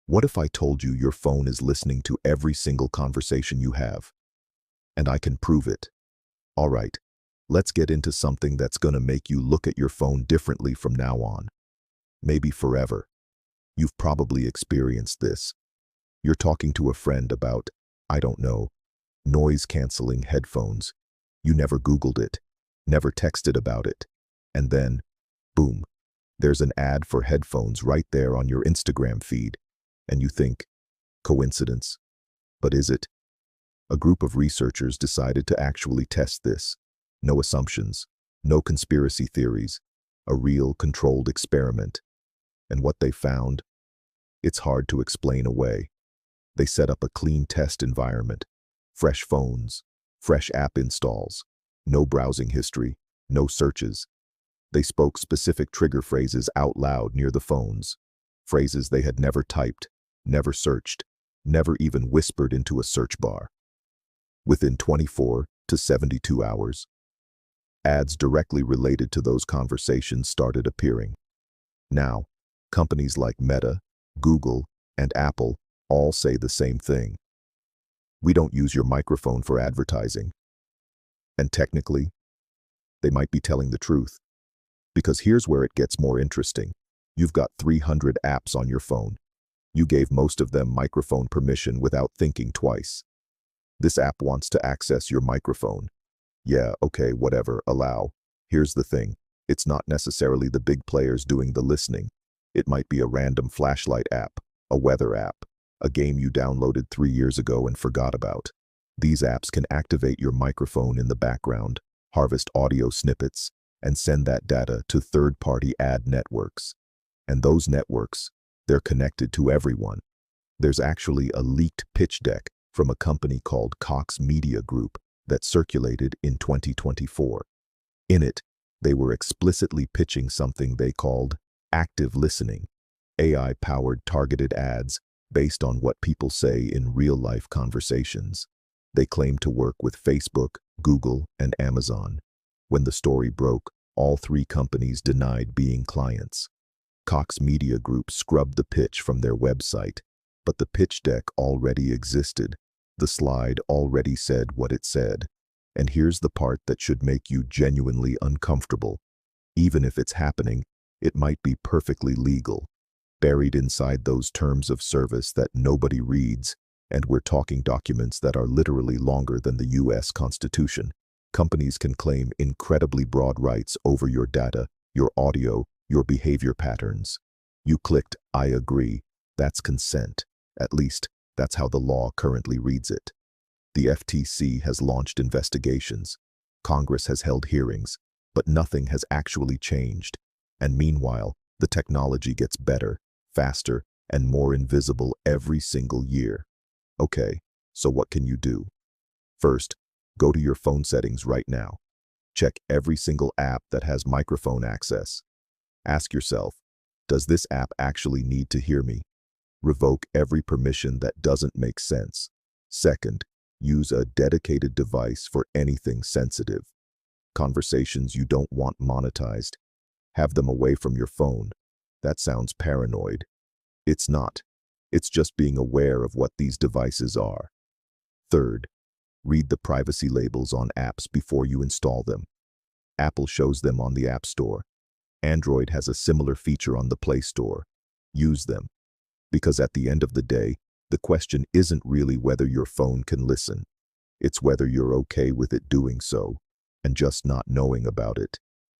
What if I told you your phone is listening to every single conversation you have? And I can prove it. All right, let's get into something that's gonna make you look at your phone differently from now on. Maybe forever. You've probably experienced this. You're talking to a friend about, I don't know, noise-canceling headphones. You never Googled it, never texted about it. And then, boom, there's an ad for headphones right there on your Instagram feed. And you think, coincidence? But is it? A group of researchers decided to actually test this. No assumptions, no conspiracy theories, a real controlled experiment. And what they found? It's hard to explain away. They set up a clean test environment, fresh phones, fresh app installs, no browsing history, no searches. They spoke specific trigger phrases out loud near the phones, phrases they had never typed, never searched, never even whispered into a search bar. Within 24 to 72 hours, ads directly related to those conversations started appearing. Now, companies like Meta, Google, and Apple all say the same thing. We don't use your microphone for advertising. And technically, they might be telling the truth. Because here's where it gets more interesting. You've got 300 apps on your phone. You gave most of them microphone permission without thinking twice. This app wants to access your microphone. Yeah, okay, whatever, allow. Here's the thing. It's not necessarily the big players doing the listening. It might be a random flashlight app, a weather app, a game you downloaded 3 years ago and forgot about. These apps can activate your microphone in the background, harvest audio snippets, and send that data to third-party ad networks. And those networks, they're connected to everyone. There's actually a leaked pitch deck from a company called Cox Media Group that circulated in 2024. In it, they were explicitly pitching something they called active listening, AI-powered targeted ads based on what people say in real-life conversations. They claim to work with Facebook, Google, and Amazon. When the story broke, all three companies denied being clients. Cox Media Group scrubbed the pitch from their website, but the pitch deck already existed. The slide already said what it said. And here's the part that should make you genuinely uncomfortable. Even if it's happening, it might be perfectly legal. Buried inside those terms of service that nobody reads, and we're talking documents that are literally longer than the US Constitution, companies can claim incredibly broad rights over your data, your audio, your behavior patterns. You clicked, I agree. That's consent. At least, that's how the law currently reads it. The FTC has launched investigations. Congress has held hearings, but nothing has actually changed. And meanwhile, the technology gets better, faster, and more invisible every single year. Okay, so what can you do? First, go to your phone settings right now. Check every single app that has microphone access. Ask yourself, does this app actually need to hear me? Revoke every permission that doesn't make sense. Second, use a dedicated device for anything sensitive. Conversations you don't want monetized. Have them away from your phone. That sounds paranoid. It's not. It's just being aware of what these devices are. Third, read the privacy labels on apps before you install them. Apple shows them on the App Store. Android has a similar feature on the Play Store. Use them. Because at the end of the day, the question isn't really whether your phone can listen. It's whether you're okay with it doing so, and just not knowing about it.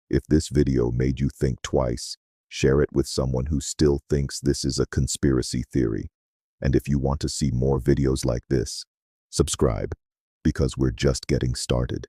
If this video made you think twice, share it with someone who still thinks this is a conspiracy theory. And if you want to see more videos like this, subscribe, because we're just getting started.